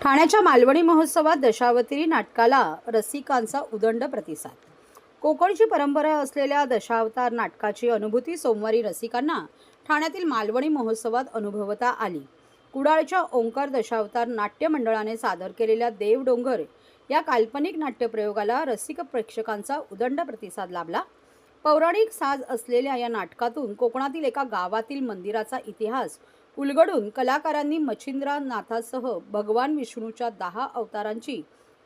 ठाण्याच्या मालवणी महोत्सवात दशावतारी नाटकाला रसिकांचा उदंड प्रतिसाद। कोकणची परंपरा असलेल्या दशावतार नाटकाची अनुभूती सोमवारी रसिकांना ठाण्यातील मालवणी महोत्सवात अनुभवता आली। कुडाळच्या ओंकार दशावतार नाट्य मंडळाने सादर केलेल्या देव डोंगर या काल्पनिक नाट्यप्रयोगाला रसिक प्रेक्षकांचा उदंड प्रतिसाद लाभला। पौराणिक साज असलेल्या या नाटकातून कोकणातील एका गावातील मंदिराचा इतिहास उलगडून कलाकारांनी मच्छिंद्रनाथासह भगवान विष्णूच्या 10 अवतारांची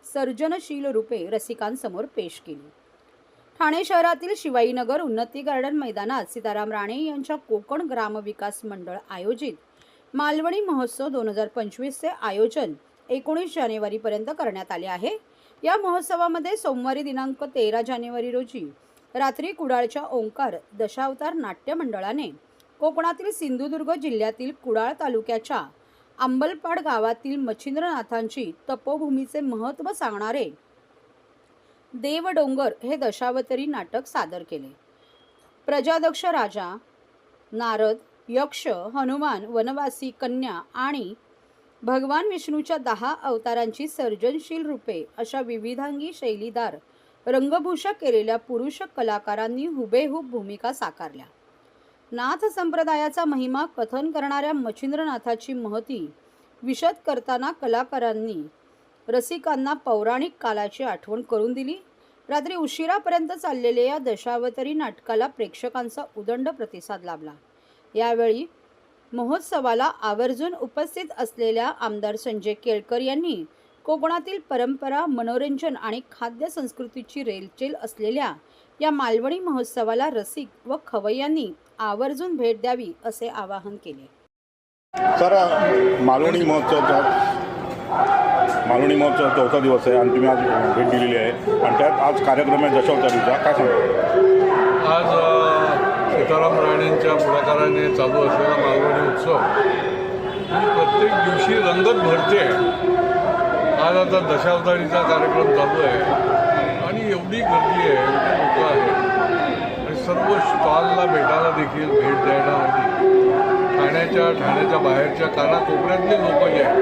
सर्जनशील रूपे रसिकांसमोर पेश केली। ठाणे शहरातील शिवाईनगर उन्नती गार्डन मैदानात सीताराम राणे यांच्या कोकण ग्राम विकास मंडळ आयोजित मालवणी महोत्सव 2025 चे आयोजन 19 जानेवारीपर्यंत करण्यात आले आहे। या महोत्सवामध्ये सोमवारी दिनांक 13 जानेवारी रोजी रात्री कुडाळच्या ओंकार दशावतार नाट्य मंडळाने कोकणातील सिंधुदुर्ग जिल्ह्यातील कुडाळ तालुक्याच्या अंबलपाड गावातील मच्छिंद्रनाथांची तपोभूमीचे महत्त्व सांगणारे देव डोंगर हे दशावतारी नाटक सादर केले। प्रजादक्ष राजा, नारद, यक्ष, हनुमान, वनवासी, कन्या आणि भगवान विष्णूच्या 10 अवतारांची सर्जनशील रूपे अशा विविधांगी शैलीदार रंगभूषा केलेल्या पुरुष कलाकारांनी हुबेहूब भूमिका साकारल्या। नाथ संप्रदायाचा महिमा कथन करणाऱ्या मच्छिंद्रनाथाची महती विशद करताना कलाकारांनी रसिकांना पौराणिक कालाची आठवण करून दिली। रात्री उशिरापर्यंत चाललेल्या या दशावतारी नाटकाला प्रेक्षकांचा उदंड प्रतिसाद लाभला। यावेळी महोत्सवाला आवर्जून उपस्थित असलेल्या आमदार संजय केळकर यांनी कोकणातील परंपरा, मनोरंजन आणि खाद्य संस्कृतीची रेलचेल असलेल्या या मालवणी महोत्सवाला रसिक व खवय्यांनी आवर्जून भेट द्यावी असे आवाहन केले। सर, मालवणी महोत्सव चौथा दिवस आहे आणि तुम्ही आज भेट दिलेली आहे आणि त्यात आज कार्यक्रम आहे दशावतारीचा, काय सांगा? आज सीताराम राणेंच्या पुढाकाराने चालू असलेला मालवणी उत्सव ही प्रत्येक दिवशी रंगत भरते। आज आता दशावतारीचा कार्यक्रम चालू आहे आणि एवढी गर्दी आहे, एवढे लोक आहेत आणि सर्व स्टॉलला भेटायला देखील भेट द्यायला ठाण्याच्या बाहेरच्या कानाकोपऱ्यातले लोक जे आहेत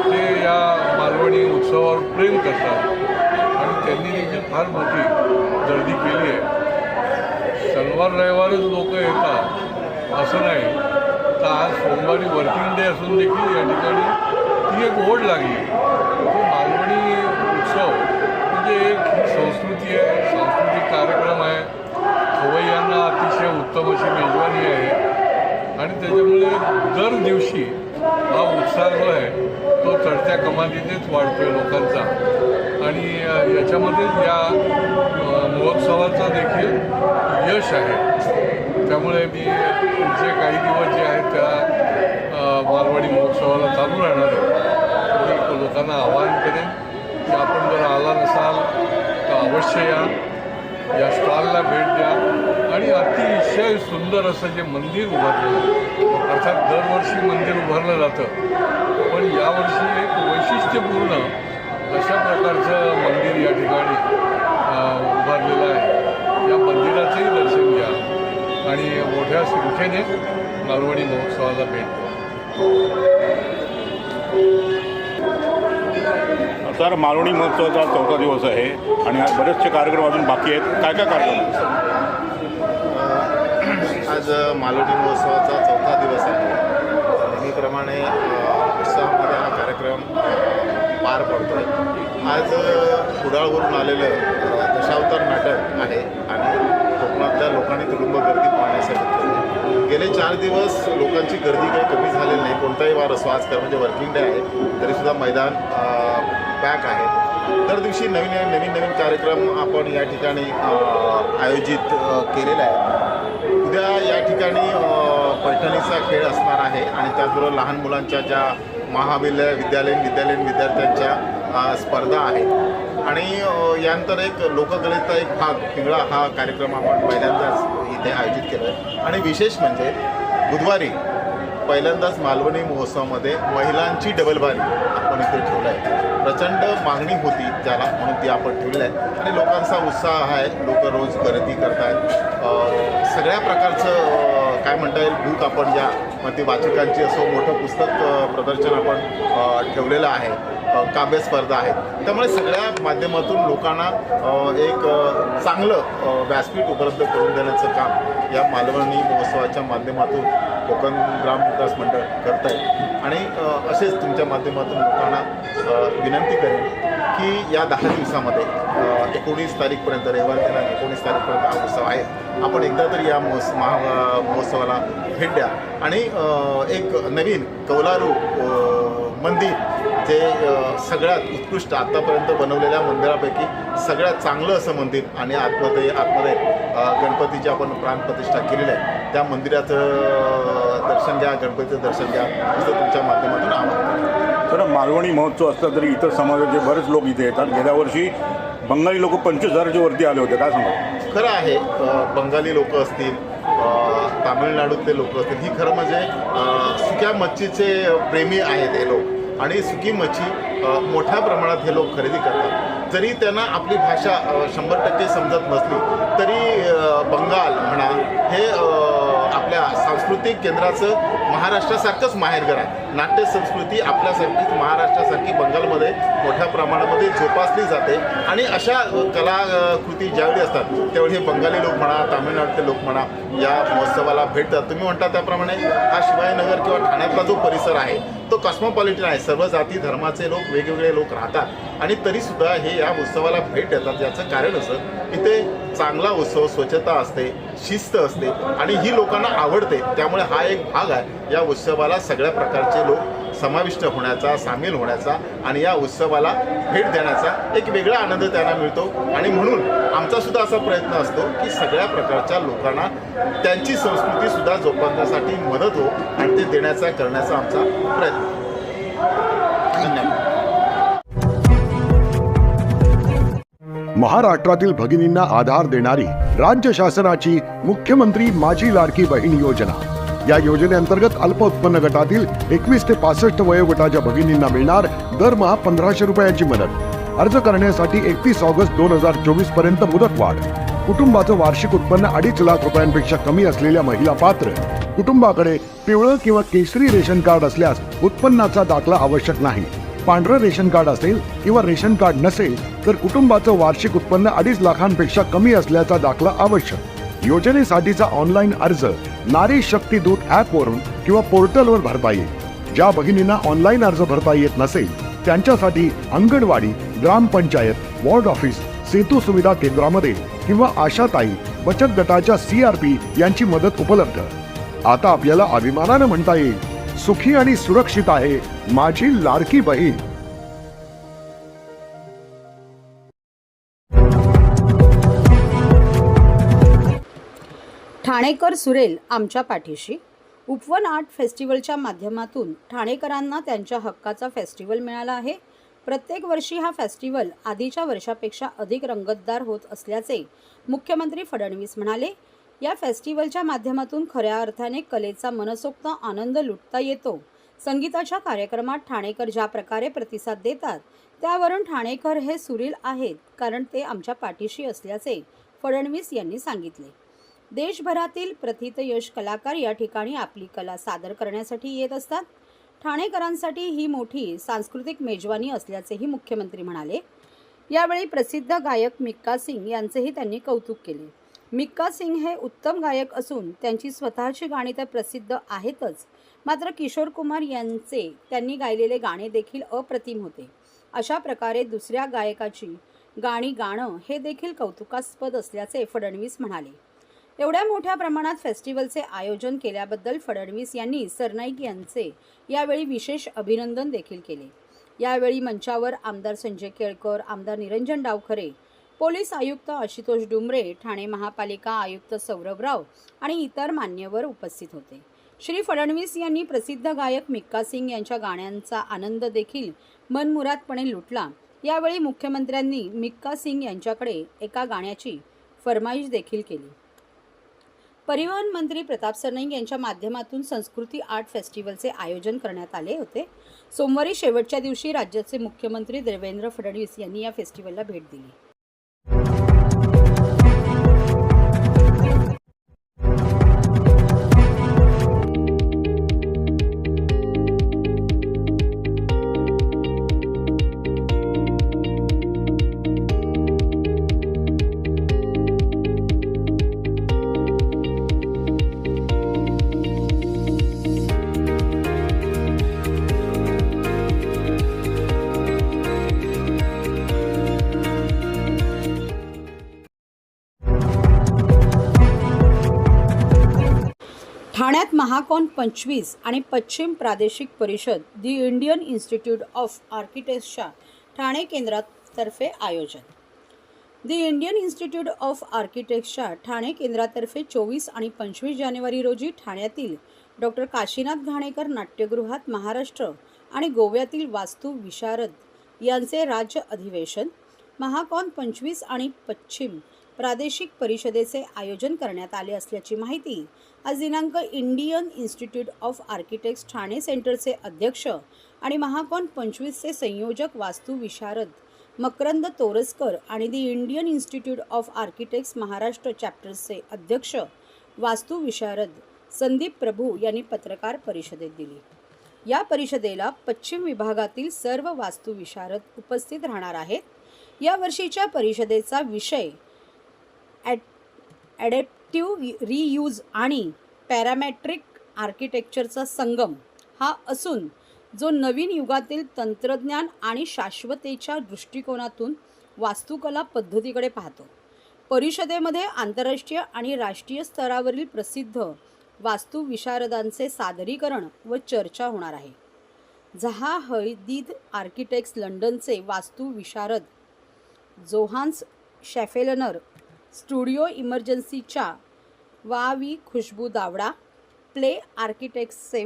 ते या मालवणी उत्सवावर प्रेम करतात आणि त्यांनी देखील फार मोठी गर्दी केली आहे। शनिवार रविवारच लोक येतात असं नाही, तर आज सोमवारी वर्किंग डे असून देखील या ठिकाणी ती एक ओढ लागली। तो मालवणी उत्सव म्हणजे एक संस्कृती आहे, सांस्कृतिक कार्यक्रम आहे, खवय्यांना अतिशय उत्तम अशी मेजवानी आहे आणि त्याच्यामुळे दर दिवशी हा उत्साह जो आहे तो चढत्या कमानीनेच वाढतो आहे लोकांचा आणि याच्यामध्येच या महोत्सवाचा देखील यश आहे। त्यामुळे मी पुढचे काही दिवस जे आहेत त्या मालवणी महोत्सवाला चालू राहणार आहे। मी लोकांना आवाहन करेन की आपण जर आला नसाल तर अवश्य या स्टॉलला भेट द्या आणि अतिशय सुंदर असं जे मंदिर उभारलं आहे, अर्थात दरवर्षी मंदिर उभारलं जातं पण यावर्षी एक वैशिष्ट्यपूर्ण अशा प्रकारचं मंदिर या ठिकाणी उभारलेलं आहे। या मंदिराचंही दर्शन घ्या आणि मोठ्या संख्येने मालवणी महोत्सवाला भेट द्या। सर, मालवणी महोत्सवाचा चौथा दिवस आहे आणि बरेचसे कार्यक्रम अजून बाकी आहेत, काय काय कार्यक्रम आहेत? आज मालवणी महोत्सवाचा चौथा दिवस आहे। नेहमीप्रमाणे उत्साहामध्ये हा कार्यक्रम पार पडतो आहे। आज कुडाळवरून आलेलं दशावतार नाटक आहे आणि कोकणातल्या लोकांनी तुडुंब गर्दी पाहण्यासाठी गेले 4 दिवस लोकांची गर्दी काही कमी झालेली नाही। कोणताही वार असो, आज म्हणजे वर्किंग डे आहे तरीसुद्धा मैदान पॅक आहे। दर दिवशी नवीन कार्यक्रम आपण या ठिकाणी आयोजित केलेला आहे। उद्या या ठिकाणी पैठणीचा खेळ असणार आहे आणि त्याचबरोबर लहान मुलांच्या ज्या विद्यालयीन विद्यार्थ्यांच्या स्पर्धा आहेत आणि यानंतर एक लोककलेचा एक भाग पिंगळा हा कार्यक्रम आपण पहिल्यांदाच इथे आयोजित केला आहे। आणि विशेष म्हणजे बुधवारी पहिल्यांदाच मालवणी महोत्सवामध्ये महिलांची डबलबारी आपण इथे ठेवलं आहे। प्रचंड मागणी होती त्याला, म्हणून ती आपण ठेवली आहे आणि लोकांचा उत्साह आहे। लोक रोज खरेदी करत आहेत। सगळ्या प्रकारचं काय म्हणता येईल बुक आपण ज्या मग ते वाचकांची असो मोठं पुस्तक प्रदर्शन आपण ठेवलेलं आहे काव्य स्पर्धा आहेत. त्यामुळे सगळ्या माध्यमातून लोकांना एक चांगलं व्यासपीठ उपलब्ध करून देण्याचं काम या मालवणी महोत्सवाच्या माध्यमातून कोकण ग्राम विकास मंडळ करत आहे. आणि असेच तुमच्या माध्यमातून लोकांना विनंती करेन की या 10 दिवसामध्ये 19 तारीखपर्यंत, रविवार दिनांक 19 तारीखपर्यंत हा उत्सव आहे. आपण एकदा तरी या महोत्सवाला भेट द्या आणि एक नवीन कौलारू मंदिर जे सगळ्यात उत्कृष्ट आत्तापर्यंत बनवलेल्या मंदिरापैकी सगळ्यात चांगलं असं मंदिर आणि आतमध्ये गणपतीची आपण प्राणप्रतिष्ठा केलेली आहे, त्या मंदिराचं दर्शन घ्या, गणपतीचं दर्शन घ्या असं तुमच्या माध्यमातून आवाहन करतो. तर मालवणी महोत्सव असला तरी इतर समाजाचे बरेच लोक इथे येतात. गेल्या वर्षी बंगाली लोक 25,000च्या वरती आले होते, काय सांगा? खरं आहे, बंगाली लोक असतील, तामिळनाडूतले लोक असतील, ही खरं म्हणजे सुक्या मच्छीचे प्रेमी आहेत हे लोक आणि सुकी मच्छी मोठ्या प्रमाणात हे लोक खरेदी करतात. जरी त्यांना आपली भाषा 100% समजत नसली तरी बंगाल म्हणा हे आपल्या सांस्कृतिक केंद्राचं महाराष्ट्रासारखंच माहेरघर आहे. नाट्य संस्कृती आपल्यासारखीच महाराष्ट्रासारखी बंगालमध्ये मोठ्या प्रमाणामध्ये जोपासली जाते आणि अशा कलाकृती ज्यावेळी असतात त्यावेळी हे बंगाली लोक म्हणा, तामिळनाडूचे लोक म्हणा या महोत्सवाला भेटतात. तुम्ही म्हणता त्याप्रमाणे हा शिवाजीनगर किंवा ठाण्यातला जो परिसर आहे तो कॉस्मोपॉलिटन आहे. सर्व जाती धर्माचे लोक, वेगवेगळे लोक राहतात आणि तरीसुद्धा हे या उत्सवाला भेट देतात. याचं कारण असं इथे चांगला उत्सव, स्वच्छता असते, शिस्त असते आणि ही लोकांना आवडते. त्यामुळे हा एक भाग आहे या उत्सवाला सगळ्या प्रकारचे लोक समाविष्ट होण्याचा, सामील होण्याचा आणि या उत्सवाला भेट देण्याचा एक वेगळा आनंद त्यांना मिळतो. आणि म्हणून आमचा सुद्धा असा प्रयत्न असतो की सगळ्या प्रकारच्या लोकांना त्यांची संस्कृतीसुद्धा जोपासण्यासाठी मदत हो आणि ते देण्याचा, करण्याचा आमचा प्रयत्न. धन्यवाद. महाराष्ट्रातील भगिनींना आधार देणारी राज्य शासनाची मुख्यमंत्री माझी लाडकी बहीण योजना. या योजनेअंतर्गत अल्प उत्पन्न गटातील 21 ते 65 वयोगटाच्या भगिनींना मिळणार दरमहा 1,500 रुपयांची मदत. अर्ज करण्यासाठी 31 ऑगस्ट 2024 पर्यंत मुदतवाढ. कुटुंबाचं वार्षिक उत्पन्न 2.5 लाख रुपयांपेक्षा कमी असलेल्या महिला पात्र. कुटुंबाकडे पिवळं किंवा केसरी रेशन कार्ड असल्यास उत्पन्नाचा दाखला आवश्यक नाही. पांढरं रेशन कार्ड असेल किंवा रेशन कार्ड नसेल तर कुटुंबाचं वार्षिक उत्पन्न 2.5 लाखांपेक्षा कमी असल्याचा दाखला आवश्यक. योजनेसाठीचा ऑनलाईन अर्ज नारी शक्ती दूत ॲपवरून किंवा पोर्टलवर भरता येईल. ज्या भगिनींना ऑनलाईन अर्ज भरता येत नसेल त्यांच्यासाठी अंगणवाडी, ग्रामपंचायत, वॉर्ड ऑफिस, सेतू सुविधा केंद्रामध्ये किंवा आशाताई बचत गटाच्या CRP यांची मदत उपलब्ध. आता आपल्याला अभिमानानं म्हणता येईल, सुखी आणि सुरक्षित आहे माझी लाडकी बहीण. ठाणेकर सुरेल आमच्या पाठीशी. उपवन आर्ट फेस्टिवलच्या माध्यमातून ठाणेकरांना त्यांच्या हक्काचा फेस्टिवल मिळाला आहे. प्रत्येक वर्षी हा फेस्टिवल आधीच्या वर्षापेक्षा अधिक रंगतदार होत असल्याचे मुख्यमंत्री फडणवीस म्हणाले. या फेस्टिवलच्या माध्यमातून खऱ्या अर्थाने कलेचा मनसोक्त आनंद लुटता येतो. संगीताच्या कार्यक्रमात ठाणेकर ज्या प्रकारे प्रतिसाद देतात त्यावरून ठाणेकर हे सुरील आहेत, कारण ते आमच्या पाठीशी असल्याचे फडणवीस यांनी सांगितले. देशभरातील प्रथितयश कलाकार या ठिकाणी आपली कला सादर करण्यासाठी येत असतात. ठाणेकरांसाठी ही मोठी सांस्कृतिक मेजवानी असल्याचेही मुख्यमंत्री म्हणाले. यावेळी प्रसिद्ध गायक मिक्का सिंग यांचेही त्यांनी कौतुक केले. मिक्का सिंग हे उत्तम गायक असून त्यांची स्वतःची गाणी तर प्रसिद्ध आहेतच, मात्र किशोर कुमार यांचे त्यांनी गायलेले गाणे देखील अप्रतिम होते. अशा प्रकारे दुसऱ्या गायकाची गाणी गाणं हे देखील कौतुकास्पद असल्याचे फडणवीस म्हणाले. एवढ्या मोठ्या प्रमाणात फेस्टिवलचे आयोजन केल्याबद्दल फडणवीस यांनी सरनाईक यांचे यावेळी विशेष अभिनंदन देखील केले. यावेळी मंचावर आमदार संजय केळकर, आमदार निरंजन डावखरे, पोलीस आयुक्त आशुतोष डुमरे, ठाणे महापालिका आयुक्त सौरभ राव आणि इतर मान्यवर उपस्थित होते. श्री फडणवीस यांनी प्रसिद्ध गायक मिक्का सिंग यांच्या गाण्यांचा आनंद देखील मनमुरादपणे लुटला. यावेळी मुख्यमंत्र्यांनी मिक्का सिंग यांच्याकडे एका गाण्याची फरमाईश देखील केली. परिवहन मंत्री प्रताप सरनाईक यांच्या माध्यमातून संस्कृती आर्ट फेस्टिवलचे आयोजन करण्यात आले होते. सोमवारी शेवटच्या दिवशी राज्याचे मुख्यमंत्री देवेंद्र फडणवीस यांनी या फेस्टिवलला भेट दिली. ठाण्यात महाकॉन 25 आणि पश्चिम प्रादेशिक परिषद दी इंडियन इन्स्टिट्यूट ऑफ आर्किटेक्ट्सच्या ठाणे केंद्रातर्फे आयोजन. दी इंडियन इन्स्टिट्यूट ऑफ आर्किटेक्ट्सच्या ठाणे केंद्रातर्फे 24 आणि 25 जानेवारी रोजी ठाण्यातील डॉक्टर काशीनाथ घाणेकर नाट्यगृहात महाराष्ट्र आणि गोव्यातील वास्तू विशारद यांचे राज्य अधिवेशन महाकॉन 25 आणि पश्चिम प्रादेशिक परिषदेचे आयोजन करण्यात आले असल्याची माहिती आज दिनांक Indian institute of architects Thane सेंटरचे अध्यक्ष आणि महाकॉन 25चे संयोजक वास्तू विशारद मकरंद तोरसकर आणि the Indian institute of architects Maharashtra चॅप्टरचे अध्यक्ष वास्तू विशारद संदीप प्रभू यांनी पत्रकार परिषदेत दिली. या परिषदेला पश्चिम विभागातील सर्व वास्तू विशारद उपस्थित राहणार आहेत. या वर्षीच्या परिषदेचा विषय ॲडॅप्टिव्ह रियूज आणि पॅरामेट्रिक आर्किटेक्चरचा संगम हा असून जो नवीन युगातील तंत्रज्ञान आणि शाश्वतेच्या दृष्टिकोनातून वास्तुकला पद्धतीकडे पाहतो. परिषदेमध्ये आंतरराष्ट्रीय आणि राष्ट्रीय स्तरावरील प्रसिद्ध वास्तू विशारदांचे सादरीकरण व चर्चा होणार आहे. झहा हदीद आर्किटेक्ट्स लंडनचे वास्तू विशारद जोहान्स शॅफेलनर, स्टुडिओ इमर्जन्सीच्या वावी खुशबू दावडा, प्ले आर्किटेक्ट्सचे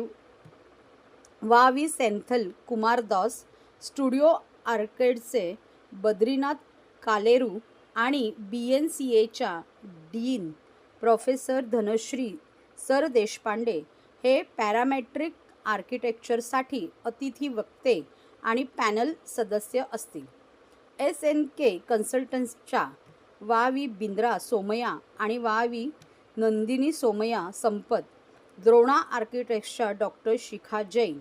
वावी सेंथल कुमार दास, स्टुडिओ आर्केडचे बद्रीनाथ कालेरू आणि BNCAच्या dean professor Dhanashree sir Deshpande हे पॅरामेट्रिक आर्किटेक्चरसाठी अतिथी वक्ते आणि पॅनल सदस्य असतील. SNK कन्सल्टन्सच्या वावी बिंद्रा सोमया आणि वावी नंदिनी सोमया संपत, द्रोणा आर्किटेक्ट्सच्या डॉक्टर शिखा जैन,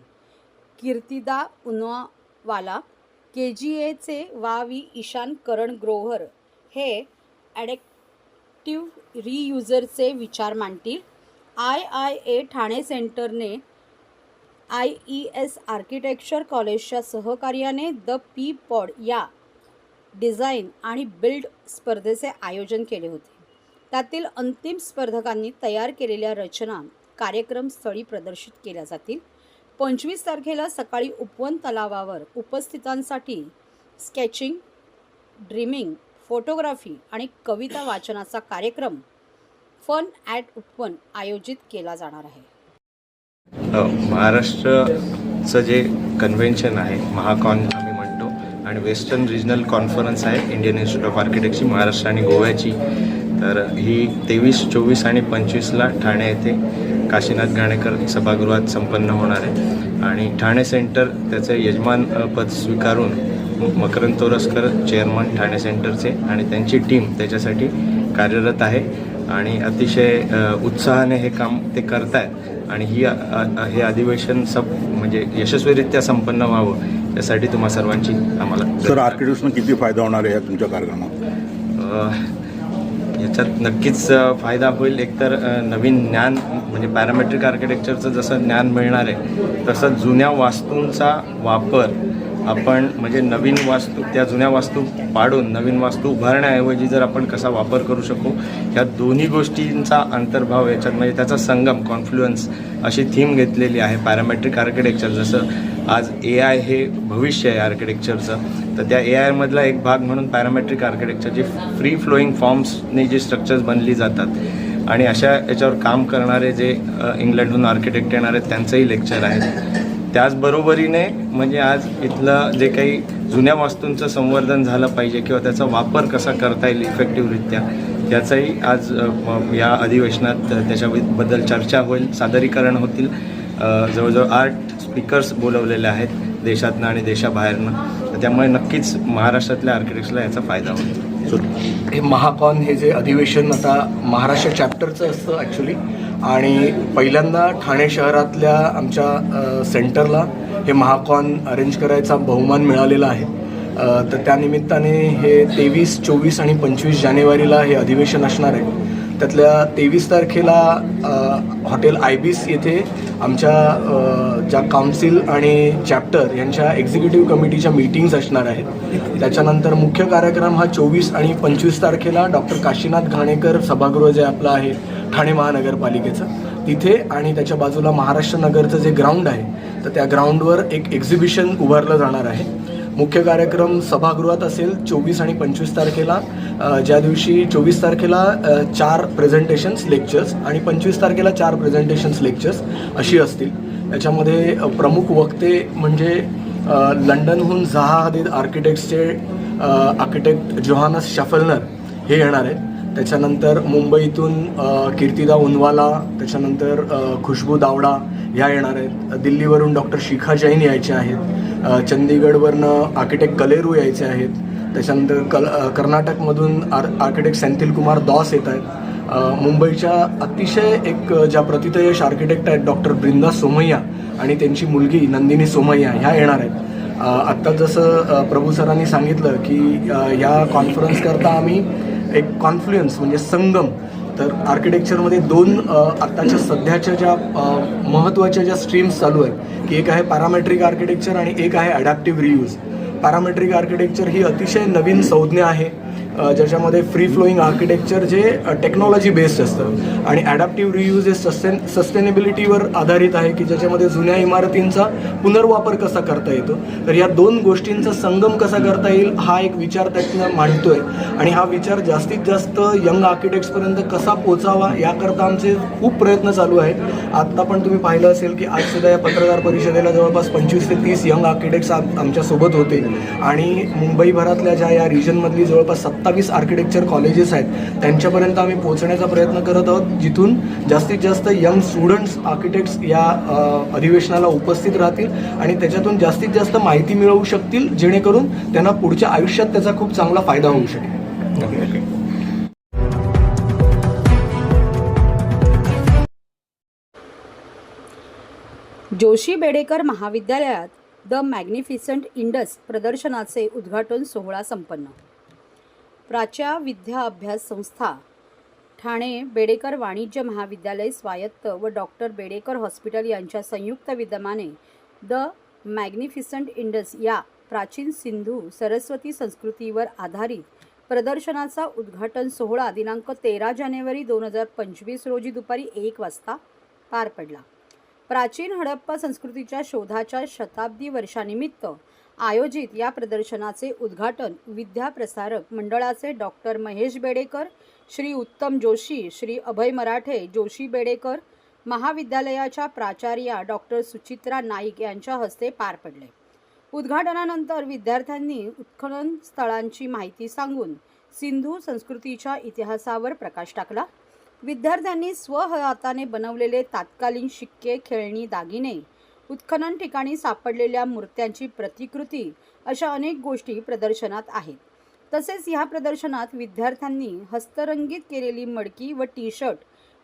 कीर्तिदा उनवाला, KGAचे वावी ईशान करण ग्रोव्हर हे ॲडॅप्टिव्ह रियूजरचे विचार मांडतील. IIA ठाणे सेंटरने IES आर्किटेक्चर कॉलेजच्या सहकार्याने द पॉड या डिझाईन आणि बिल्ड स्पर्धेचे आयोजन केले होते. त्यातील अंतिम स्पर्धकांनी तयार केलेल्या रचना कार्यक्रमस्थळी प्रदर्शित केल्या जातील. 25 तारखेला सकाळी उपवन तलावावर उपस्थितांसाठी स्केचिंग, ड्रीमिंग, फोटोग्राफी आणि कविता वाचनाचा कार्यक्रम फन ॲट उपवन आयोजित केला जाणार आहे. महाराष्ट्रचं जे कन्व्हेन्शन आहे महाकॉन आम्ही म्हणतो आणि वेस्टर्न रिजनल कॉन्फरन्स आहे इंडियन इन्स्टिट्यूट ऑफ आर्किटेक्टची महाराष्ट्र आणि गोव्याची. तर ही 23, 24 आणि 25ला ठाणे येथे काशीनाथ घाणेकर सभागृहात संपन्न होणार आहे आणि ठाणे सेंटर त्याचे यजमान पद स्वीकारून मकरंद तोरसकर चेअरमन ठाणे सेंटरचे आणि त्यांची टीम त्याच्यासाठी कार्यरत आहे आणि अतिशय उत्साहाने हे काम ते करत आहेत आणि हे अधिवेशन म्हणजे यशस्वीरित्या संपन्न व्हावं यासाठी तुम्हा सर्वांची आम्हाला. सर, आर्किटेक्ट्सना किती फायदा होणार आहे तुमच्या कार्यक्रमात? याच्यात नक्कीच फायदा होईल. एकतर नवीन ज्ञान म्हणजे पॅरामेट्रिक आर्किटेक्चरचं जसं ज्ञान मिळणार आहे तसं जुन्या वास्तूंचा वापर आपण म्हणजे नवीन वास्तू त्या जुन्या वास्तू पाडून नवीन वास्तू उभारण्याऐवजी जर आपण कसा वापर करू शकू ह्या दोन्ही गोष्टींचा अंतर्भाव याच्यात म्हणजे त्याचा संगम कॉन्फ्लुएन्स अशी थीम घेतलेली आहे पॅरामेट्रिक आर्किटेक्चर. जसं आज AI हे भविष्य आहे आर्किटेक्चरचं तर त्या AI मधला एक भाग म्हणून पॅरामेट्रिक आर्किटेक्चर जे फ्री फ्लोईंग फॉर्म्सने जे स्ट्रक्चर्स बनली जातात आणि अशा याच्यावर काम करणारे जे इंग्लंडहून आर्किटेक्ट येणार आहेत त्यांचंही लेक्चर आहे. त्याचबरोबरीने म्हणजे आज इथलं जे काही जुन्या वास्तूंचं संवर्धन झालं पाहिजे किंवा त्याचा वापर कसा करता येईल इफेक्टिव्हरित्या याचाही आज या अधिवेशनात त्याच्याबद्दल चर्चा होईल, सादरीकरण होतील. जवळजवळ 8 स्पीकर्स बोलवलेले आहेत देशातनं आणि देशाबाहेरनं. त्यामुळे नक्कीच महाराष्ट्रातल्या आर्किटेक्ट्सला याचा फायदा होईल. हे महाकॉन हे जे अधिवेशन आता महाराष्ट्र चॅप्टरचं असतं ॲक्च्युली आणि पहिल्यांदा ठाणे शहरातल्या आमच्या सेंटरला हे महाकॉन अरेंज करायचा बहुमान मिळालेला आहे. तर त्यानिमित्ताने हे 23, 24 आणि 25 जानेवारीला हे अधिवेशन असणार आहे. त्यातल्या 23 तारखेला हॉटेल IBIS येथे आमच्या ज्या काउन्सिल आणि चॅप्टर यांच्या एक्झिक्युटिव्ह कमिटीच्या मीटिंग्स असणार आहेत. त्याच्यानंतर मुख्य कार्यक्रम हा 24 आणि 25 तारखेला डॉक्टर काशीनाथ घाणेकर सभागृह जे आपलं आहे ठाणे महानगरपालिकेचं तिथे आणि त्याच्या बाजूला महाराष्ट्र नगरचं जे ग्राउंड आहे तर त्या ग्राउंडवर एक एक्झिबिशन उभारलं जाणार आहे. मुख्य कार्यक्रम सभागृहात असेल 24 आणि 25 तारखेला. ज्या दिवशी 24 तारखेला 4 प्रेझेंटेशन्स लेक्चर्स आणि 25 तारखेला 4 प्रेझेंटेशन्स लेक्चर्स अशी असतील. त्याच्यामध्ये प्रमुख वक्ते म्हणजे लंडनहून झाहा हदीद आर्किटेक्ट्सचे आर्किटेक्ट जोहानस शफलनर हे येणार आहेत. त्याच्यानंतर मुंबईतून कीर्तिदा उनवाला, त्याच्यानंतर खुशबू दावडा ह्या येणार आहेत. दिल्लीवरून डॉक्टर शिखा जैन यायचे आहेत. चंदीगडवरनं आर्किटेक्ट कलेरू यायचे आहेत. त्याच्यानंतर कर्नाटकमधून आर्किटेक्ट सेंथिल कुमार दॉस येत आहेत. मुंबईच्या अतिशय एक ज्या प्रतितयश आर्किटेक्ट आहेत डॉक्टर ब्रिंदा सोमय्या आणि त्यांची मुलगी नंदिनी सोमय्या ह्या येणार आहेत. आत्ता जसं प्रभू सरांनी सांगितलं की या कॉन्फरन्सकरता आम्ही एक कॉन्फ्लुएन्स म्हणजे संगम, तर आर्किटेक्चरमध्ये 2 आत्ताच्या सध्याच्या ज्या महत्त्वाच्या ज्या स्ट्रीम्स चालू आहेत की एक आहे पॅरामेट्रिक आर्किटेक्चर आणि एक आहे अडॅप्टिव्ह रियूज. पॅरामेट्रिक आर्किटेक्चर ही अतिशय नवीन संज्ञा आहे ज्याच्यामध्ये फ्री फ्लोईंग आर्किटेक्चर जे टेक्नॉलॉजी बेस्ड असतं आणि ॲडॅप्टिव्ह रियूज हे सस्टेनेबिलिटीवर आधारित आहे की ज्याच्यामध्ये जुन्या इमारतींचा पुनर्वापर कसा करता येतो. तर या 2 गोष्टींचा संगम कसा करता येईल हा एक विचार त्यातनं मांडतोय आणि हा विचार जास्तीत जास्त यंग आर्किटेक्ट्सपर्यंत कसा पोचावा याकरता आमचे खूप प्रयत्न चालू आहेत. आत्ता पण तुम्ही पाहिलं असेल की आज सुद्धा या पत्रकार परिषदेला जवळपास 25 ते 30 यंग आर्किटेक्ट्स आमच्यासोबत होते आणि मुंबईभरातल्या ज्या या रिजनमधली जवळपास 27 आर्किटेक्चर कॉलेजेस आहेत त्यांच्यापर्यंत आम्ही पोहोचण्याचा प्रयत्न करत आहोत, जिथून जास्तीत जास्त यंग स्टुडंट्स आर्किटेक्ट्स या अधिवेशनाला उपस्थित राहतील आणि त्याच्यातून जास्तीत जास्त माहिती मिळवू शकतील, जेणेकरून त्यांना पुढच्या आयुष्यात त्याचा खूप चांगला फायदा होऊ शकेल. जोशी बेडेकर महाविद्यालयात द मॅग्निफिसंट इंडस प्रदर्शनाचे उद्घाटन सोहळा संपन्न. प्राच्या विद्या अभ्यास संस्था, ठाणे बेडेकर वाणिज्य महाविद्यालय स्वायत्त व डॉक्टर बेडेकर हॉस्पिटल यांच्या संयुक्त विद्यमाने द मॅग्निफिसंट इंडस या प्राचीन सिंधू सरस्वती संस्कृतीवर आधारित प्रदर्शनाचा उद्घाटन सोहळा दिनांक 13 जानेवारी 2025 रोजी दुपारी 1 वाजता पार पडला. प्राचीन हडप्पा संस्कृतीच्या शोधाच्या शताब्दी वर्षानिमित्त आयोजित या प्रदर्शनाचे उद्घाटन विद्याप्रसारक मंडळाचे डॉक्टर महेश बेडेकर, श्री उत्तम जोशी, श्री अभय मराठे, जोशी बेडेकर महाविद्यालयाच्या प्राचार्या डॉक्टर सुचित्रा नाईक यांच्या हस्ते पार पडले. उद्घाटनानंतर विद्यार्थ्यांनी उत्खनन स्थळांची माहिती सांगून सिंधू संस्कृतीच्या इतिहासावर प्रकाश टाकला. विद्यार्थ्यांनी स्वहाताने बनवलेले तात्कालीन शिक्के, खेळणी, दागिने, उत्खनन ठिकाणी सापडलेल्या मूर्त्यांची प्रतिकृती अशा अनेक गोष्टी प्रदर्शनात आहेत. तसेच या प्रदर्शनात विद्यार्थ्यांनी हस्तरंगित केलेली मडकी व टी-शर्ट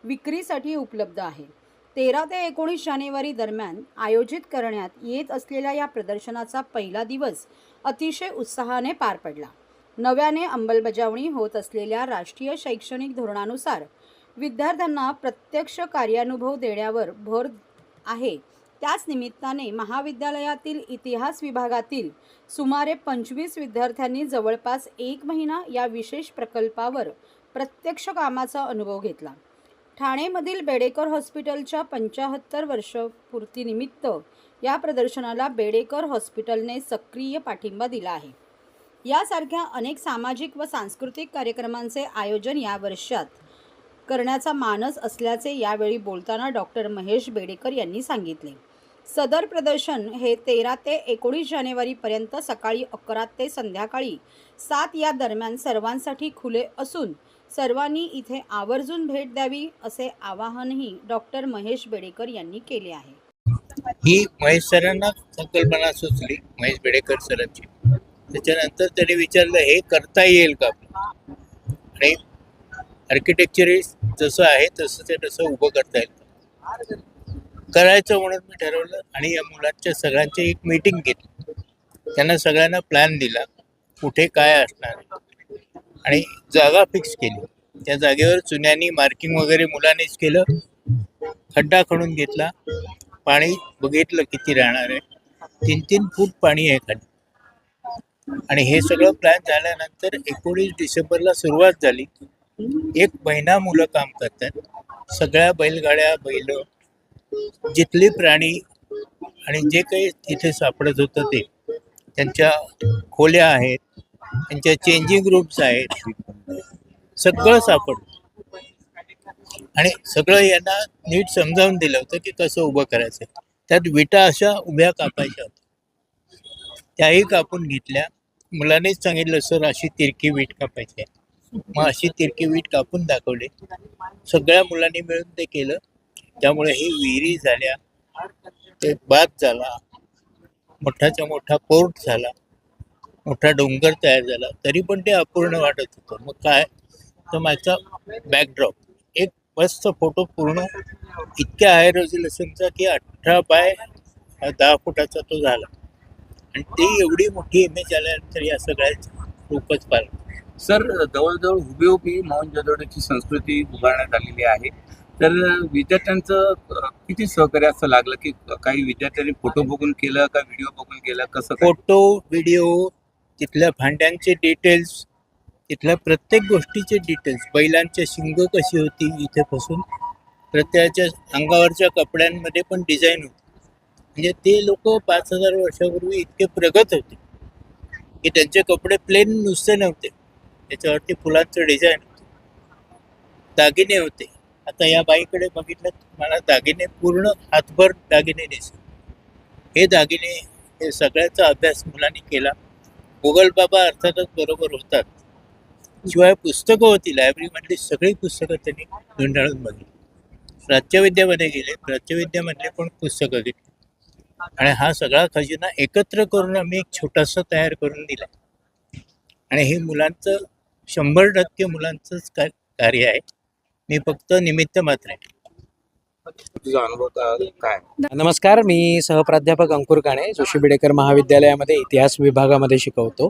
विक्रीसाठी उपलब्ध आहे. 13 ते 19 जानेवारी दरम्यान आयोजित करण्यात येत असलेल्या या प्रदर्शनाचा पहिला दिवस अतिशय उत्साहाने पार पडला. नव्याने अंमलबजावणी होत असलेल्या राष्ट्रीय शैक्षणिक धोरणानुसार विद्यार्थ्यांना प्रत्यक्ष कार्यानुभव देण्यावर भर आहे. त्याच निमित्ताने महाविद्यालयातील इतिहास विभागातील सुमारे 25 विद्यार्थ्यांनी जवळपास 1 महिना या विशेष प्रकल्पावर प्रत्यक्ष कामाचा अनुभव घेतला. ठाणेमधील बेडेकर हॉस्पिटलच्या 75 वर्षपूर्तीनिमित्त या प्रदर्शनाला बेडेकर हॉस्पिटलने सक्रिय पाठिंबा दिला आहे. यासारख्या अनेक सामाजिक व सांस्कृतिक कार्यक्रमांचे आयोजन या वर्षात करण्याचा मानस असल्याचे यावेळी बोलताना डॉक्टर महेश बेडेकर यांनी सांगितले. सदर प्रदर्शन हे 13 ते 19 जानेवारीपर्यंत सकाळी 11 ते संध्याकाळी 7 या दरम्यान सर्वांसाठी खुले असून सर्वांनी इथे आवर्जून भेट द्यावी असे आवाहनही डॉक्टर महेश बेडेकर यांनी केले आहे. ही महेश सरांना संकल्पना सुचली, महेश बेडेकर सरांची. त्याच्यानंतर त्यांनी विचारलं हे करता येईल का आणि आर्किटेक्चर जसं आहे तसं ते तसं उभं करता येईल करायचं म्हणून मी ठरवलं आणि या मुलांच्या सगळ्यांची एक मीटिंग घेतली. त्यांना सगळ्यांना प्लॅन दिला कुठे काय असणार आणि जागा फिक्स केली. त्या जागेवर चुन्यांनी मार्किंग वगैरे मुलांनीच केलं. खड्डा खणून घेतला, पाणी बघितलं किती राहणार आहे. 3-3 फूट पाणी आहे खाली. आणि हे सगळं प्लॅन झाल्यानंतर 19 डिसेंबरला सुरुवात झाली. 1 महिना मुलं काम करतात सगळ्या बैलगाड्या, बैल, जिथले प्राणी आणि जे काही तिथे सापडत होतं ते त्यांच्या खोल्या आहेत, त्यांच्या चेंजिंग रूम्स आहेत, सगळं सापडलं. आणि सगळं यांना नीट समजावून दिलं होतं की कसं उभं करायचं. त्यात विटा अशा उभ्या कापायच्या होत्या, त्याही कापून घेतल्या. मुलांनीच सांगितलं, सर अशी तिरकी वीट कापायची आहे. मग अशी तिरकी वीट कापून दाखवली. सगळ्या मुलांनी मिळून ते केलं. त्यामुळे ही विहिरी झाल्या, ते बात झाला, मोठाच्या मोठा पोर्ट झाला, मोठा डोंगर तयार झाला. तरी पण ते अपूर्ण वाटत होतं. मग काय तर माझा बॅकड्रॉप एक मस्त फोटो, पूर्ण इतक्या हाय रेझोल्युशनचा की 18 बाय 10 फुटाचा तो झाला. आणि ती एवढी मोठी इमेज आल्यानंतर या सगळ्याचं रूपच पाहिलं. सर, जवळजवळ हुबेहूब ही मोहनजोदडोची संस्कृती उभारण्यात आलेली आहे. तर विद्यार्थ्यांचं किती सहकार्य असं लागलं, की काही विद्यार्थ्यांनी फोटो बघून केलं का व्हिडिओ बघून केलं, कसं काय? फोटो, व्हिडिओ, तिथल्या भांड्यांचे डिटेल्स, तिथल्या प्रत्येक गोष्टीचे डिटेल्स, बैलांच्या शिंग कशी होती इथेपासून प्रत्येकाच्या अंगावरच्या कपड्यांमध्ये पण डिझाईन होती. म्हणजे ते लोक 5000 वर्षापूर्वी इतके प्रगत होते की त्यांचे कपडे प्लेन नुसते नव्हते, त्याच्यावरती फुलांचं डिझाईन होते, दागिने होते. आता या बाईकडे बघितलं मला दागिने, पूर्ण हातभर दागिने दिसले. हे दागिने, हे सगळ्याचा अभ्यास मुलांनी केला. गुगल बाबा अर्थातच बरोबर होतात. शिवाय पुस्तकं होती, लायब्ररीमधली सगळी पुस्तकं त्यांनी गुंडाळून बघितली. प्राच्यविद्यामध्ये गेले, प्राच्यविद्यामधले पण पुस्तकं घेतली. आणि हा सगळा खजिना एकत्र करून आम्ही एक छोटासा तयार करून दिला. आणि हे मुलांचं 100% मुलांचंच कार्य आहे. मी फक्त निमित्त मात्र आहे. तुझा अनुभव काय? नमस्कार, मी सहप्राध्यापक अंकुर काणे जोशी बिडेकर महाविद्यालयामध्ये इतिहास विभागामध्ये शिकवतो.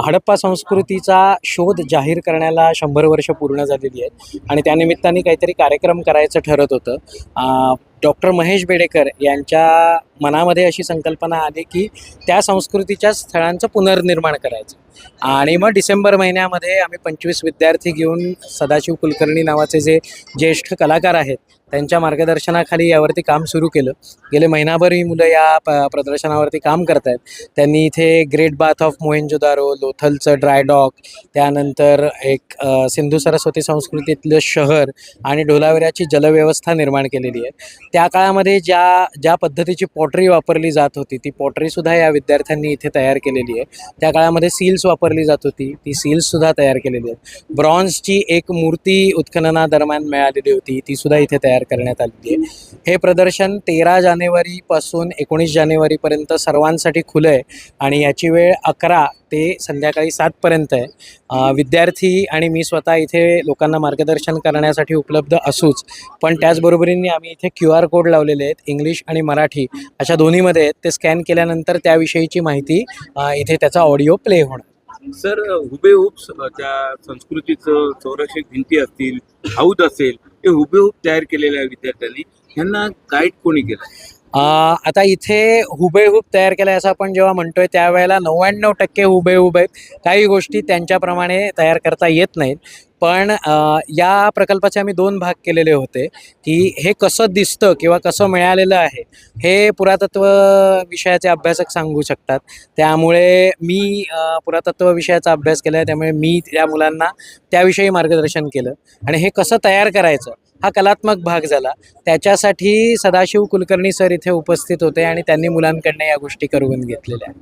हडप्पा संस्कृतीचा शोध जाहीर करण्याला 100 वर्ष पूर्ण झालेली आहेत आणि त्यानिमित्ताने काहीतरी कार्यक्रम करायचं ठरत होतं. डॉक्टर महेश बेडेकर यांच्या मनामध्ये अशी संकल्पना आली की त्या संस्कृतीच्या स्थळांचं पुनर्निर्माण करायचं. आणि मग डिसेंबर महिन्यामध्ये आम्ही 25 विद्यार्थी घेऊन सदाशिव कुलकर्णी नावाचे जे ज्येष्ठ कलाकार आहेत त्यांच्या मार्गदर्शनाखाली यावरती काम सुरू केलं. गेले महिनाभर ही मुलं या प्रदर्शनावरती काम करत आहेत. त्यांनी इथे ग्रेट बाथ ऑफ मोहेंजोदारो, लोथलचं ड्राय डॉक, त्यानंतर एक सिंधू सरस्वती संस्कृतीतलं शहर आणि ढोलाविऱ्याची जलव्यवस्था निर्माण केलेली आहे. त्या काळामध्ये ज्या पद्धतीची पॉटरी वापरली जात होती ती पॉटरीसुद्धा या विद्यार्थ्यांनी इथे तयार केलेली आहे. त्या काळामध्ये सील्स वापरली जात होती, ती सील्ससुद्धा तयार केलेली आहेत. ब्रॉन्झची एक मूर्ती उत्खननादरम्यान मिळालेली होती, तीसुद्धा इथे तयार करण्यात आलेली आहे. हे प्रदर्शन 13 जानेवारीपासून 19 जानेवारीपर्यंत सर्वांसाठी खुलं आहे आणि याची वेळ 11 ते संध्याकाळी 7 पर्यंत आहे. विद्यार्थी आणि मी स्वतः इथे लोकांना मार्गदर्शन करण्यासाठी उपलब्ध असूच, पण त्याचबरोबरीने आम्ही इथे QR कोड लावलेले आहेत, इंग्लिश आणि मराठी अशा दोन्हीमध्ये आहेत. ते स्कॅन केल्यानंतर त्याविषयीची माहिती इथे त्याचा ऑडिओ प्ले होणार. सर, हुबेहूब त्या संस्कृतीचं संरक्षक भिंती असतील, हौद असेल, हे हुबेहूब तयार केलेल्या विद्यार्थ्यांनी ह्यांना गाईड कोणी केलं? आता इथे हुबेहूब तयार केलं असं आपण जेव्हा म्हणतोय त्यावेळेला 99% हुबेहूब आहेत. काही गोष्टी त्यांच्याप्रमाणे तयार करता येत नाहीत. पण या प्रकल्पाचे आम्ही 2 भाग केलेले होते की हे कसं दिसतं किंवा कसं मिळालेलं आहे हे पुरातत्व विषयाचे अभ्यासक सांगू शकतात. त्यामुळे मी पुरातत्व विषयाचा अभ्यास केला आहे, त्यामुळे मी त्या मुलांना त्याविषयी मार्गदर्शन केलं. आणि हे कसं तयार करायचं हा कलात्मक भाग झाला. त्याच्यासाठी सदाशिव कुलकर्णी सर इथे उपस्थित होते आणि त्यांनी मुलांकडनं या गोष्टी करून घेतलेल्या.